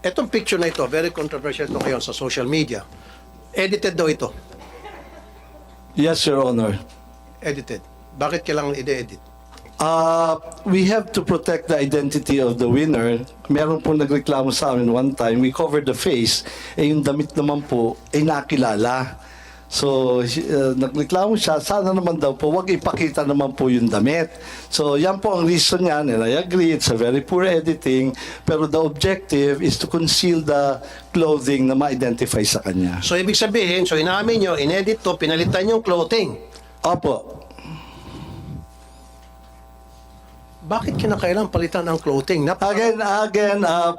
Etong picture na ito, very controversial ito ngayon sa social media. Edited daw ito. Yes, Your Honor. Edited. Bakit kailangan i-edit? We have to protect the identity of the winner. Meron po nagreklamo sa amin one time, we covered the face, yung damit naman po ay nakilala. So, nagreklamo siya, sana naman daw po, wag ipakita naman po yung damit. So, yan po ang reason niyan, and I agree, it's a very poor editing, pero the objective is to conceal the clothing na ma-identify sa kanya. So, ibig sabihin, so inamin nyo, inedit to, pinalitan yung clothing. Opo. Bakit kinakailangan palitan ang clothing? Again,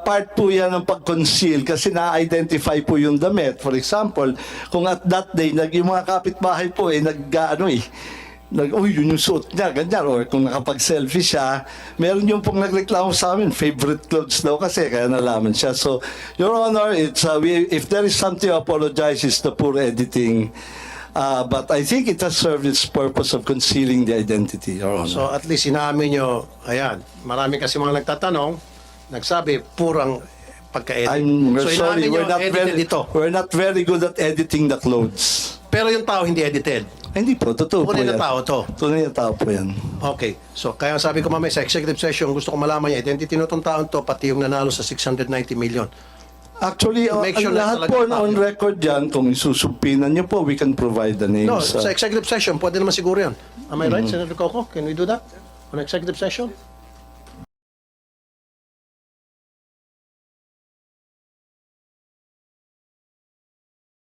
part po yan ng pag-conceal kasi na-identify po yung damit. For example, kung at that day, yung mga kapitbahay po, yun yung suot niya, ganyan. Or kung nakapag-selfie siya, meron yung pong nagreklamo sa amin, favorite clothes daw kasi, kaya nalaman siya. So, Your Honor, if there is something to apologize, it's the poor editing. But I think it has served its purpose of concealing the identity, Your Honor. So, at least inamin nyo, ayan, marami kasi mga nagtatanong, nagsabi, purang pagka-edit. I'm So, sorry, inamin nyo, edited ito. we're not very good at editing the clothes. Pero yung tao hindi edited. Hindi po, totoo po Tunay yan. na tao to. Tunay na tao po yan. Okay. So, kaya sabi ko mamaya sa executive session, gusto ko malaman niya, identity nitong taon to, pati yung nanalo sa 690 million. Actually, Make sure ang na lahat po talaga on record yan, kung isusumpinan niyo po, we can provide the names. No, sa executive session, pwede naman siguro yan. Am I right, Senator Coco? Can we do that? On executive session?